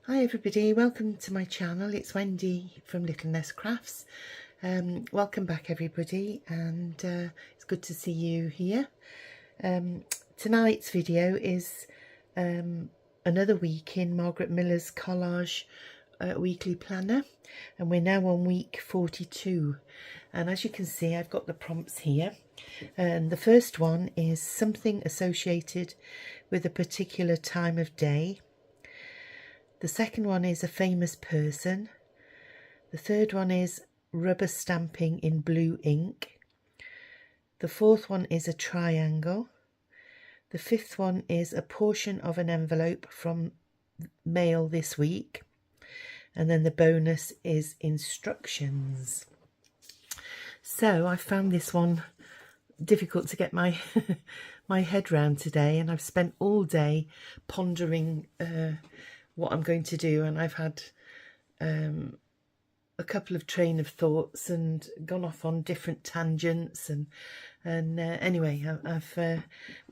Hi everybody, welcome to my channel. It's Wendy from Little Nest Crafts. Welcome back everybody, and it's good to see you here. Tonight's video is another week in Margaret Miller's Collage weekly planner, and we're now on week 42, and as you can see I've got the prompts here, and the first one is something associated with a particular time of day. The second one is a famous person. The third one is rubber stamping in blue ink. The fourth one is a triangle. The fifth one is a portion of an envelope from mail this week. And then the bonus is instructions. So I found this one difficult to get my my head round today, and I've spent all day pondering what I'm going to do, and I've had a couple of train of thoughts and gone off on different tangents, and anyway, I've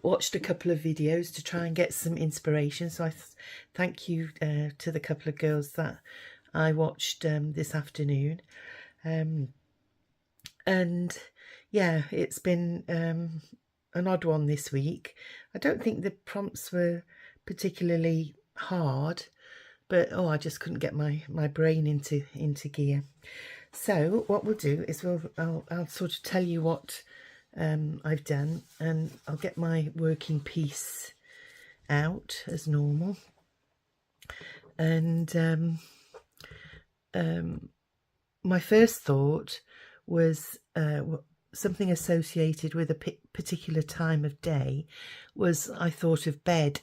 watched a couple of videos to try and get some inspiration. So I thank you to the couple of girls that I watched this afternoon, and yeah, it's been an odd one this week. I don't think the prompts were particularly hard, but I just couldn't get my brain into gear. So what we'll do is I'll sort of tell you what I've done, and I'll get my working piece out as normal. And my first thought was something associated with a particular time of day. Was I thought of bed.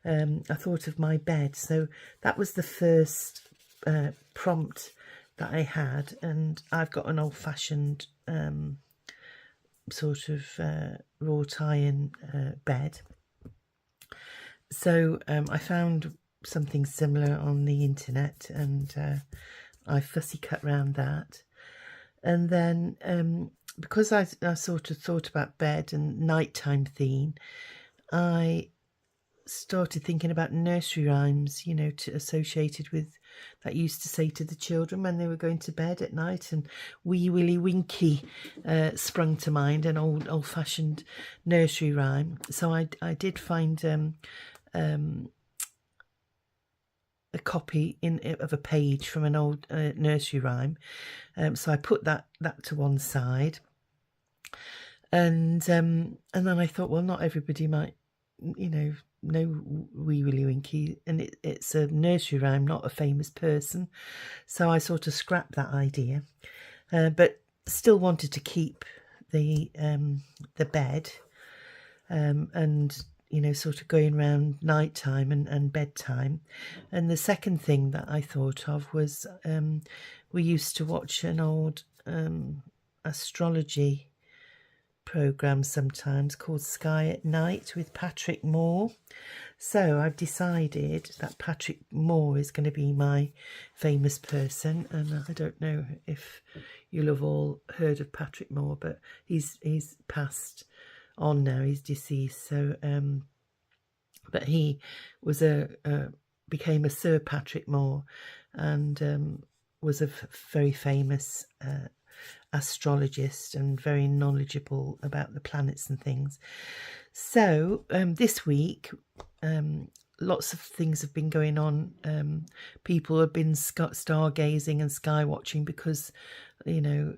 I thought of my bed, so that was the first prompt that I had, and I've got an old-fashioned sort of wrought iron bed. So I found something similar on the internet, and I fussy cut round that. And then because I sort of thought about bed and nighttime theme, I started thinking about nursery rhymes, you know, associated with that used to say to the children when they were going to bed at night, and Wee Willie Winkie sprung to mind, an old-fashioned nursery rhyme. So I did find a copy of a page from an old nursery rhyme, so I put that to one side, and then I thought, well, not everybody might, you know Wee Willie Winkie, and it's a nursery rhyme, not a famous person, so I sort of scrapped that idea, but still wanted to keep the bed, and you know, sort of going around nighttime and bedtime. And the second thing that I thought of was we used to watch an old astrology program sometimes called Sky at Night with Patrick Moore. So I've decided that Patrick Moore is going to be my famous person, and I don't know if you'll have all heard of Patrick Moore, but he's passed on now, he's deceased. So but he was became a Sir Patrick Moore, and was a very famous astrologist and very knowledgeable about the planets and things. So this week lots of things have been going on. People have been stargazing and sky watching because, you know,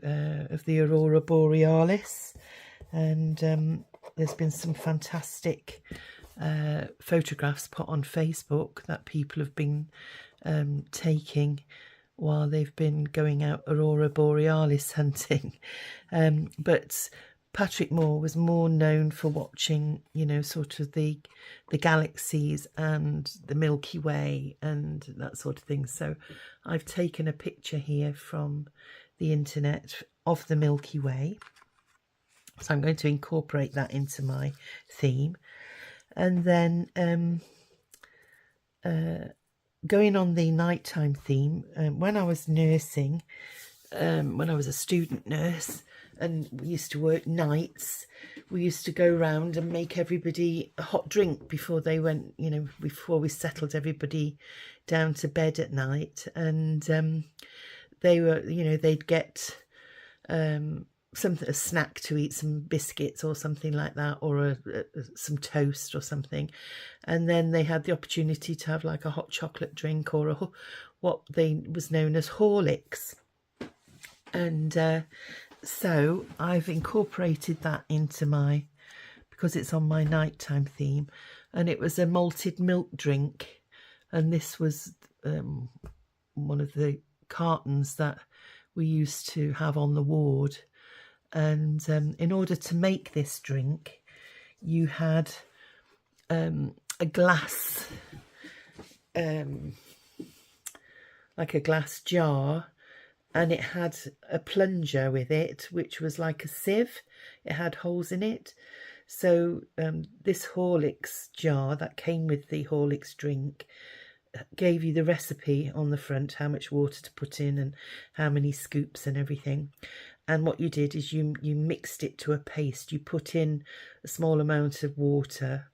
of the aurora borealis, and there's been some fantastic photographs put on Facebook that people have been taking while they've been going out aurora borealis hunting. But Patrick Moore was more known for watching, you know, sort of the galaxies and the Milky Way and that sort of thing. So I've taken a picture here from the internet of the Milky Way. So I'm going to incorporate that into my theme. And then going on the nighttime theme, when I was nursing, when I was a student nurse, and we used to work nights, we used to go round and make everybody a hot drink before they went, you know, before we settled everybody down to bed at night. And they were, you know, they'd get something, a snack to eat, some biscuits or something like that, or some toast or something, and then they had the opportunity to have like a hot chocolate drink or what they was known as Horlicks. And so I've incorporated that into my, because it's on my nighttime theme, and it was a malted milk drink, and this was one of the cartons that we used to have on the ward. And in order to make this drink, you had a glass, like a glass jar, and it had a plunger with it, which was like a sieve. It had holes in it. So this Horlicks jar that came with the Horlicks drink gave you the recipe on the front, how much water to put in and how many scoops and everything. And what you did is you mixed it to a paste. You put in a small amount of water,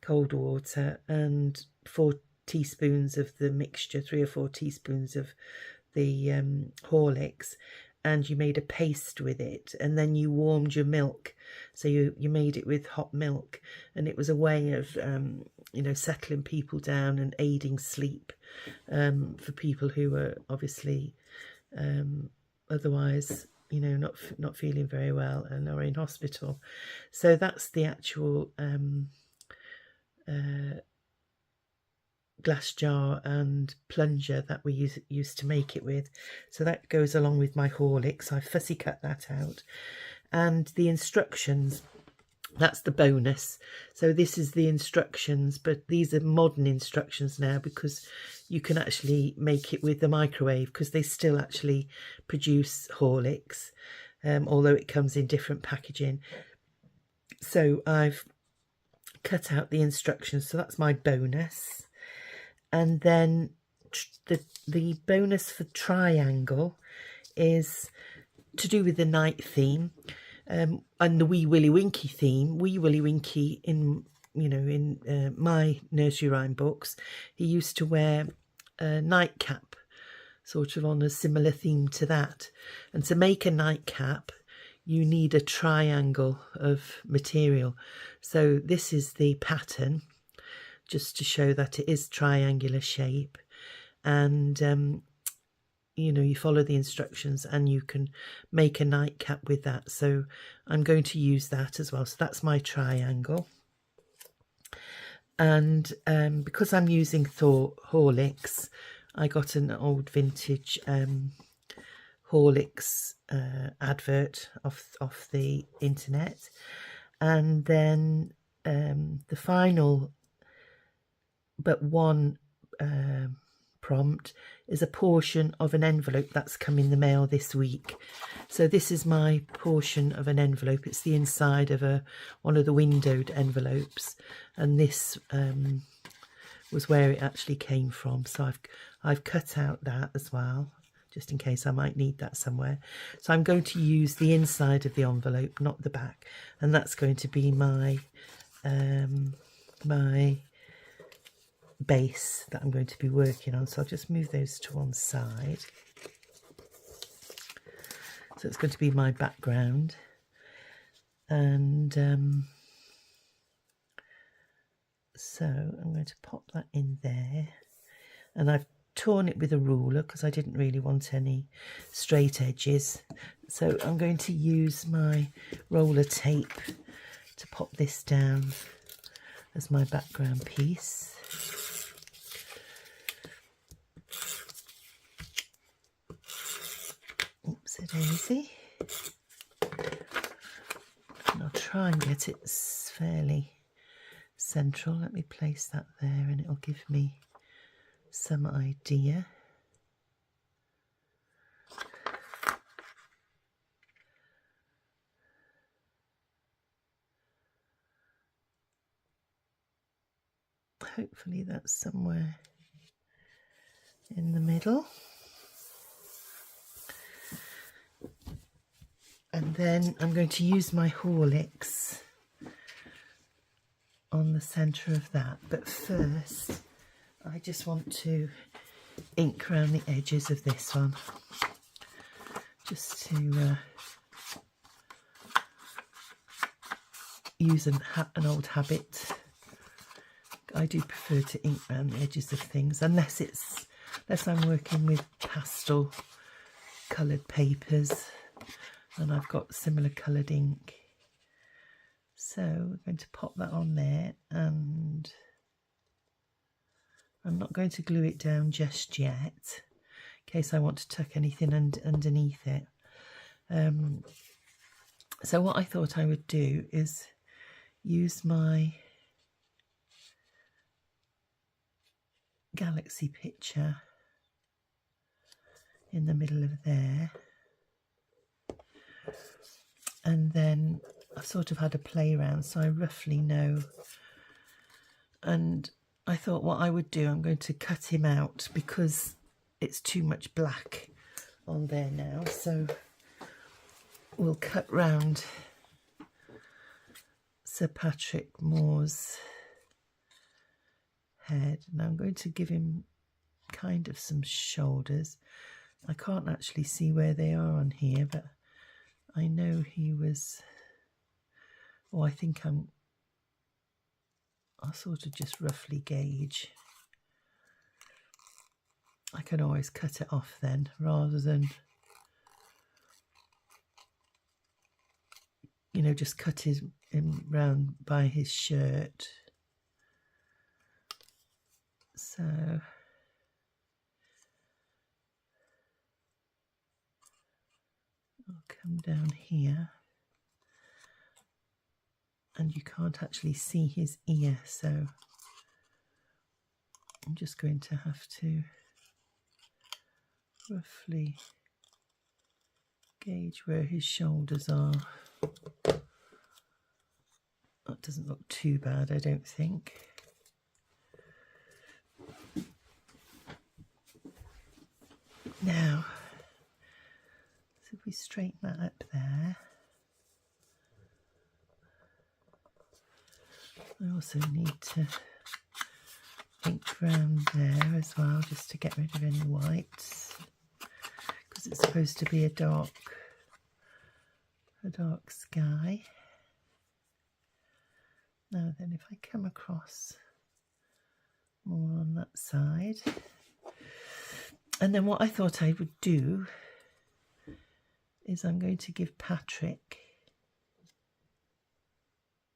cold water, and 4 teaspoons of the mixture, 3 or 4 teaspoons of the Horlicks, and you made a paste with it, and then you warmed your milk. So you made it with hot milk, and it was a way of you know, settling people down and aiding sleep for people who were obviously otherwise, you know, not feeling very well and are in hospital. So that's the actual glass jar and plunger that we used to make it with. So that goes along with my Horlicks. I fussy cut that out. And the instructions, that's the bonus. So this is the instructions, but these are modern instructions now, because you can actually make it with the microwave, because they still actually produce Horlicks, although it comes in different packaging. So I've cut out the instructions, so that's my bonus. And then the bonus for triangle is to do with the night theme, and the Wee Willie Winkie theme. Wee Willie Winkie, in, you know, in my nursery rhyme books, he used to wear a nightcap, sort of on a similar theme to that. And to make a nightcap, you need a triangle of material. So this is the pattern, just to show that it is triangular shape. And you know, you follow the instructions and you can make a nightcap with that. So I'm going to use that as well. So that's my triangle. And because I'm using Horlicks, I got an old vintage Horlicks advert off the internet. And then the final but one prompt is a portion of an envelope that's come in the mail this week. So this is my portion of an envelope. It's the inside of one of the windowed envelopes, and this was where it actually came from. So I've cut out that as well, just in case I might need that somewhere. So I'm going to use the inside of the envelope, not the back, and that's going to be my my base that I'm going to be working on. So I'll just move those to one side. So it's going to be my background, and so I'm going to pop that in there, and I've torn it with a ruler because I didn't really want any straight edges. So I'm going to use my roller tape to pop this down as my background piece. Oopsie daisy. And I'll try and get it fairly central. Let me place that there and it'll give me some idea. Hopefully that's somewhere in the middle. And then I'm going to use my Horlicks on the centre of that. But first, I just want to ink around the edges of this one. Just to use an old habit. I do prefer to ink around the edges of things, unless I'm working with pastel coloured papers and I've got similar coloured ink. So we're going to pop that on there, and I'm not going to glue it down just yet in case I want to tuck anything underneath it. So what I thought I would do is use my galaxy picture in the middle of there, and then I've sort of had a play around, so I roughly know, and I thought what I would do, I'm going to cut him out because it's too much black on there now, so we'll cut round Sir Patrick Moore's head, and I'm going to give him kind of some shoulders. I can't actually see where they are on here, but I know he was, I think I'll sort of just roughly gauge. I can always cut it off then, rather than, you know, just cut him round by his shirt. So I'll come down here, and you can't actually see his ear, so I'm just going to have to roughly gauge where his shoulders are. That doesn't look too bad, I don't think. Now, so if we straighten that up there, I also need to ink around there as well, just to get rid of any whites, because it's supposed to be a dark sky. Now then, if I come across more on that side, and then what I thought I would do is I'm going to give Patrick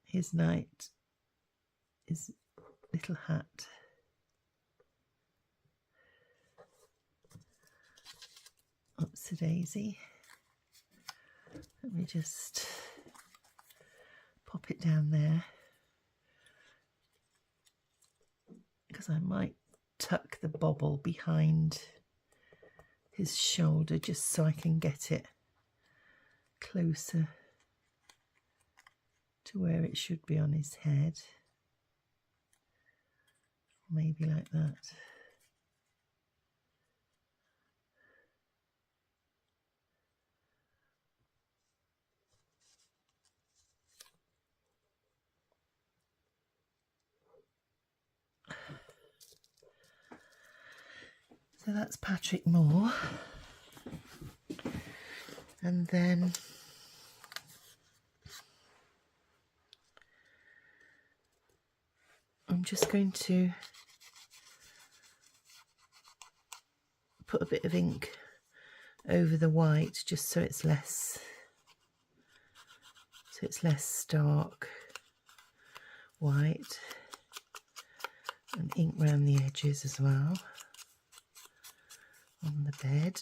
his little hat. Oopsie daisy. Let me just pop it down there, because I might tuck the bobble behind his shoulder just so I can get it closer to where it should be on his head. Maybe like that. So that's Patrick Moore. And then I'm just going to put a bit of ink over the white, just so it's less stark white, and ink around the edges as well on the bed.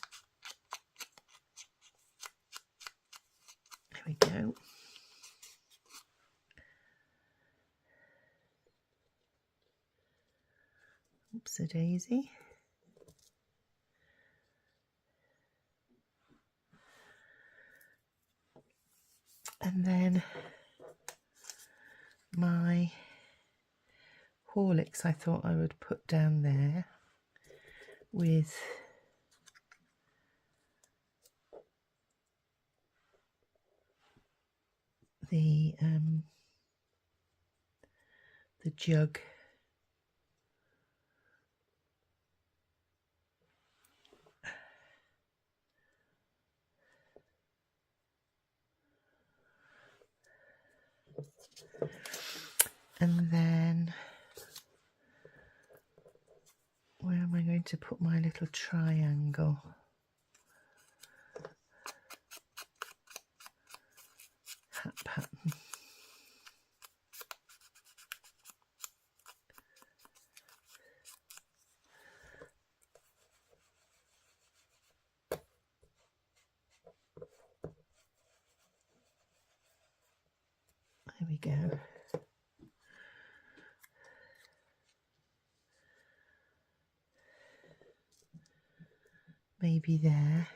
There we go. Oopsie daisy. And then my Horlicks I thought I would put down there with the jug. And then where am I going to put my little triangle? Hat pattern. There we go. Maybe there,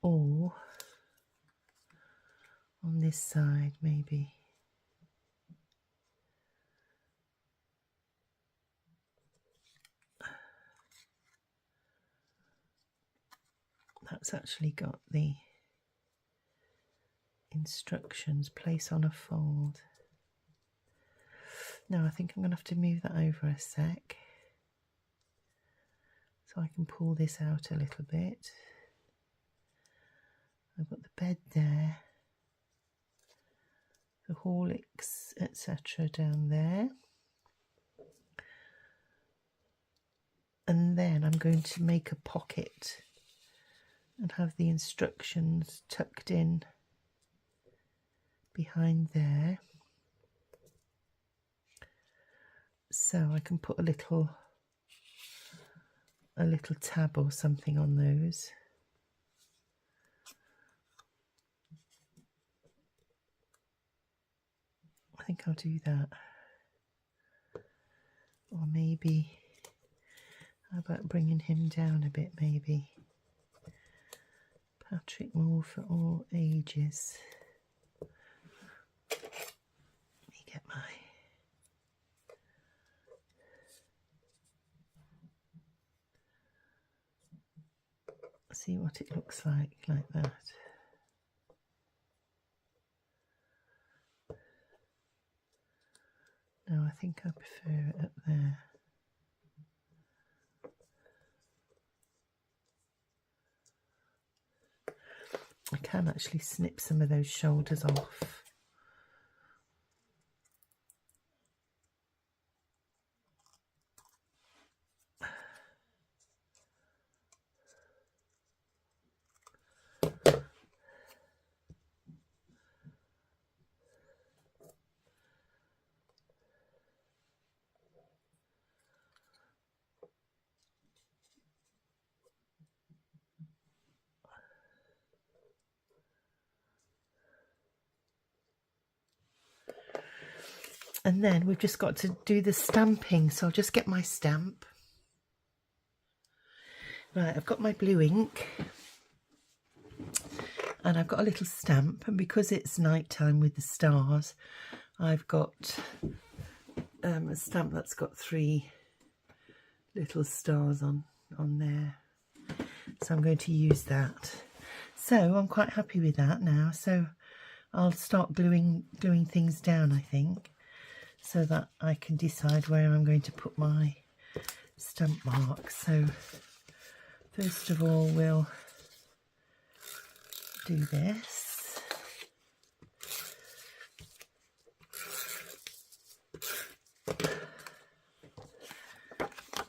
or on this side maybe. That's actually got the instructions, place on a fold. No, I think I'm going to have to move that over a sec, so I can pull this out a little bit. I've got the bed there, the Horlicks, etc. down there. And then I'm going to make a pocket and have the instructions tucked in behind there. So I can put a little tab or something on those. I think I'll do that. Or maybe, how about bringing him down a bit maybe? Patrick Moore for all ages. Let me get my... see what it looks like that. No, I think I prefer it up there. I can actually snip some of those shoulders off. And then we've just got to do the stamping, so I'll just get my stamp. Right, I've got my blue ink and I've got a little stamp, and because it's night time with the stars, I've got a stamp that's got 3 little stars on there. So I'm going to use that. So I'm quite happy with that now. So I'll start gluing things down, I think, so that I can decide where I'm going to put my stamp marks. So first of all, we'll do this.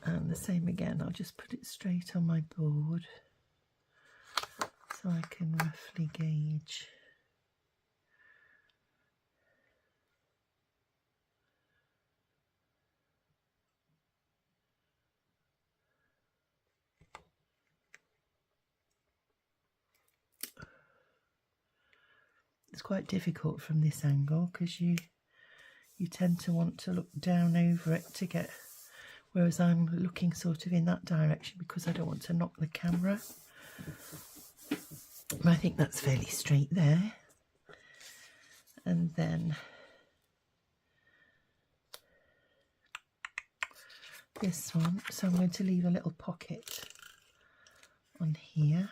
And the same again, I'll just put it straight on my board so I can roughly gauge. It's quite difficult from this angle because you tend to want to look down over it to get, whereas I'm looking sort of in that direction because I don't want to knock the camera. But I think that's fairly straight there. And then this one, so I'm going to leave a little pocket on here.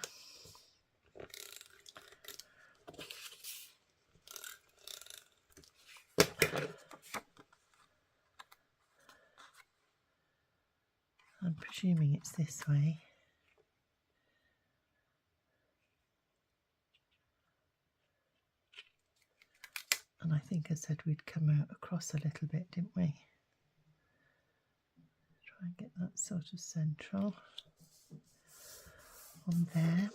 I'm presuming it's this way. And I think I said we'd come out across a little bit, didn't we? Try and get that sort of central on there.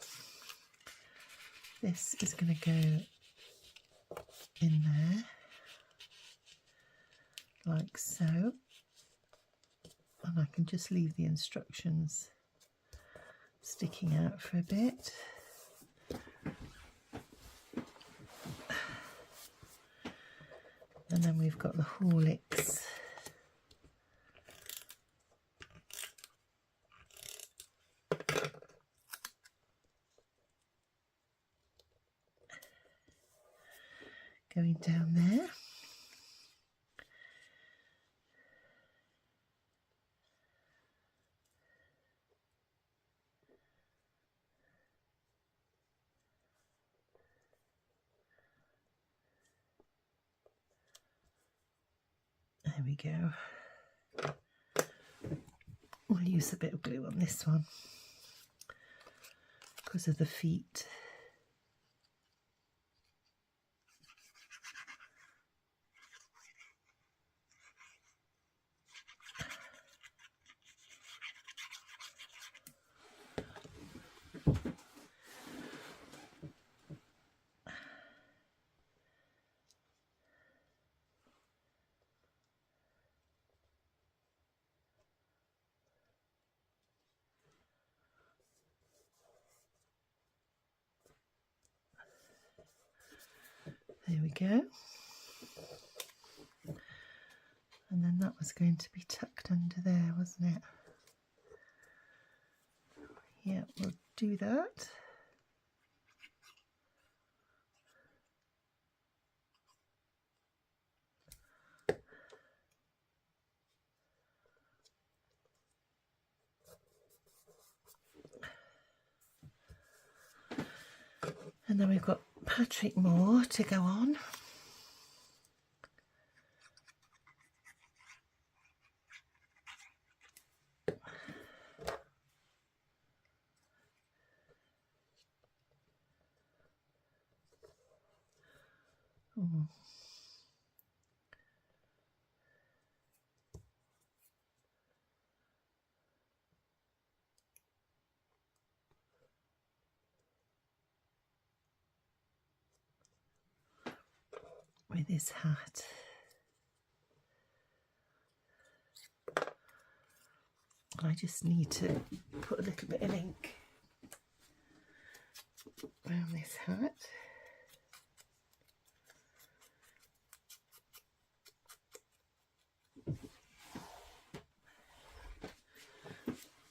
This is going to go in there, like so. And I can just leave the instructions sticking out for a bit. And then we've got the Horlicks. Going down there. There we go. We'll use a bit of glue on this one because of the feet. There we go. And then that was going to be tucked under there, wasn't it? Yeah, we'll do that. And then we've got Patrick Moore to go on. Oh. With his hat. I just need to put a little bit of ink around this hat.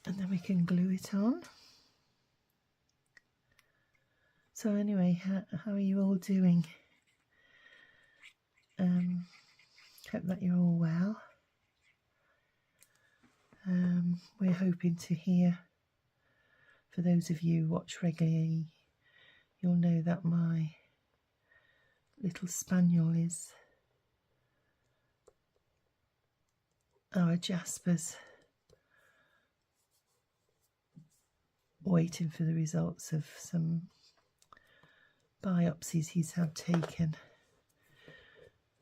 And then we can glue it on. So anyway, how are you all doing? Hope that you're all well. We're hoping to hear, for those of you who watch regularly, you'll know that my little spaniel is our Jasper's waiting for the results of some biopsies he's had taken.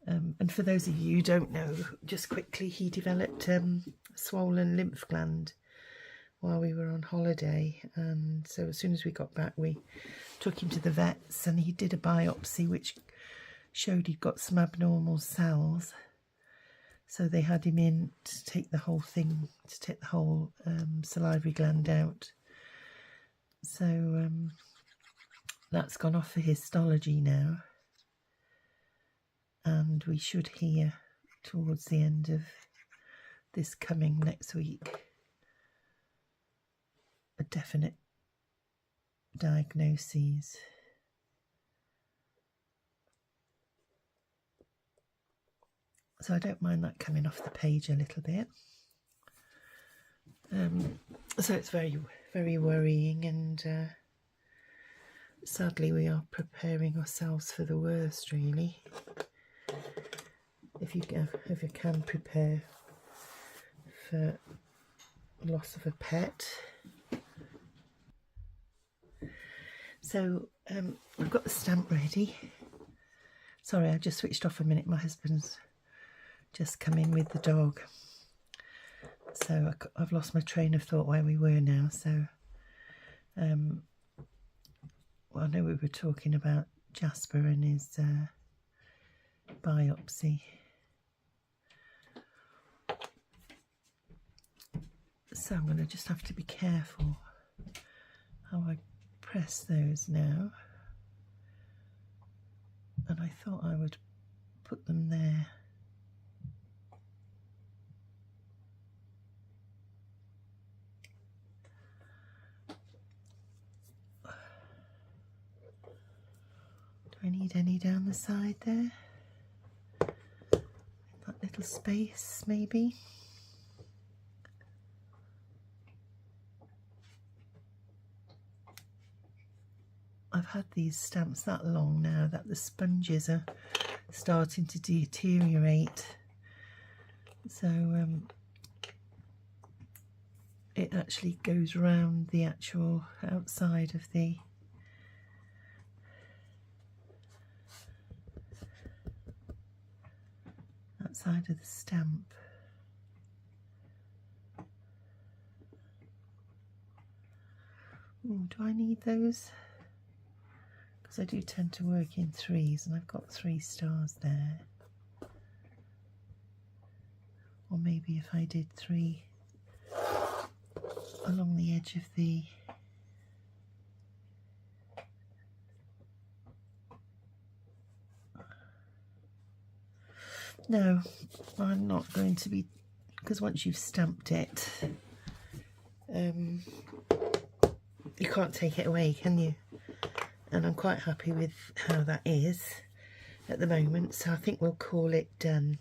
And for those of you who don't know, just quickly, he developed a swollen lymph gland while we were on holiday, and so as soon as we got back we took him to the vets and he did a biopsy which showed he'd got some abnormal cells, so they had him in to take the whole thing, to take the whole salivary gland out. So that's gone off for histology now, and we should hear towards the end of this coming next week a definite diagnosis. So I don't mind that coming off the page a little bit. So it's very, very worrying, and sadly we are preparing ourselves for the worst, really. If you can prepare for loss of a pet. So I've got the stamp ready. Sorry, I just switched off a minute. My husband's just come in with the dog. So I've lost my train of thought where we were now. So, well, I know we were talking about Jasper and his biopsy. So I'm going to just have to be careful how I press those now. And I thought I would put them there. Do I need any down the side there? That little space, maybe? I've had these stamps that long now that the sponges are starting to deteriorate. So it actually goes around the actual outside of the outside of the stamp. Ooh, do I need those? Because I do tend to work in threes, and I've got 3 stars there. Or maybe if I did 3 along the edge of the no, I'm not going to be, because once you've stamped it, you can't take it away, can you? And I'm quite happy with how that is at the moment, so I think we'll call it done.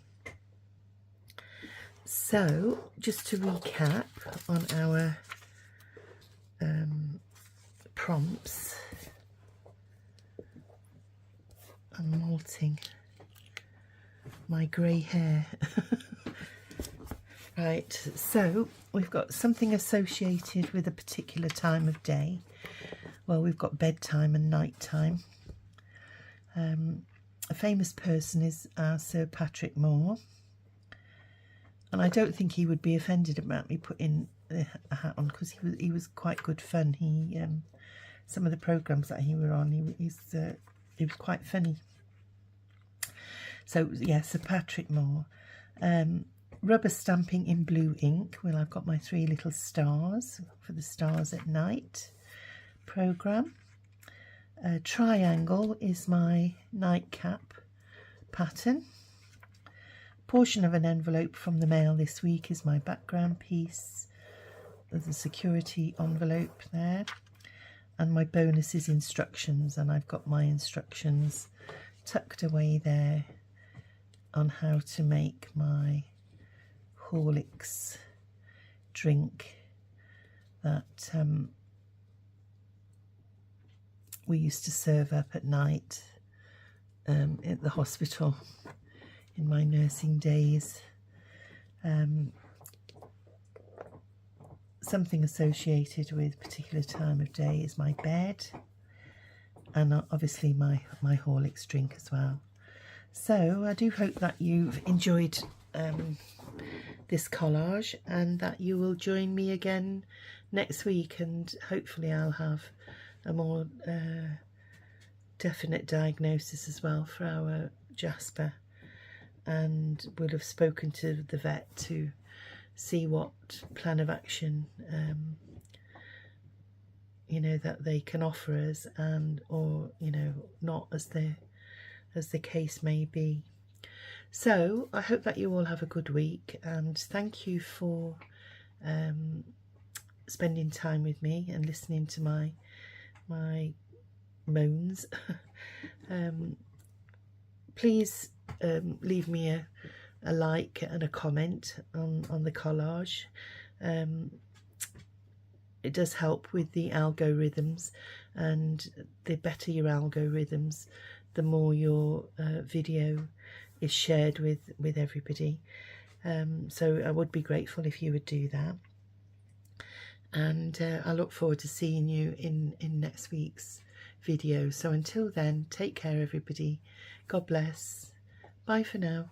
So just to recap on our prompts, I'm molting my grey hair. Right, so we've got something associated with a particular time of day. Well, we've got bedtime and night time. A famous person is Sir Patrick Moore, and I don't think he would be offended about me putting a hat on, because he was quite good fun. He some of the programmes that he were on, he was quite funny. So yeah, Sir Patrick Moore. Rubber stamping in blue ink. Well, I've got my 3 little stars for the stars at night programme. Triangle is my nightcap pattern. Portion of an envelope from the mail this week is my background piece. There's a security envelope there. And my bonus is instructions, and I've got my instructions tucked away there on how to make my Horlicks drink that we used to serve up at night at the hospital in my nursing days. Something associated with a particular time of day is my bed, and obviously my Horlicks drink as well. So I do hope that you've enjoyed this collage, and that you will join me again next week, and hopefully I'll have a more definite diagnosis as well for our Jasper, and we'll have spoken to the vet to see what plan of action you know, that they can offer us, and or you know, not, as the case may be. So I hope that you all have a good week, and thank you for spending time with me and listening to my moans. Please leave me a like and a comment on the collage. It does help with the algorithms, and the better your algorithms, the more your video is shared with everybody. So I would be grateful if you would do that. and I look forward to seeing you in next week's video. So until then, take care everybody. God bless. Bye for now.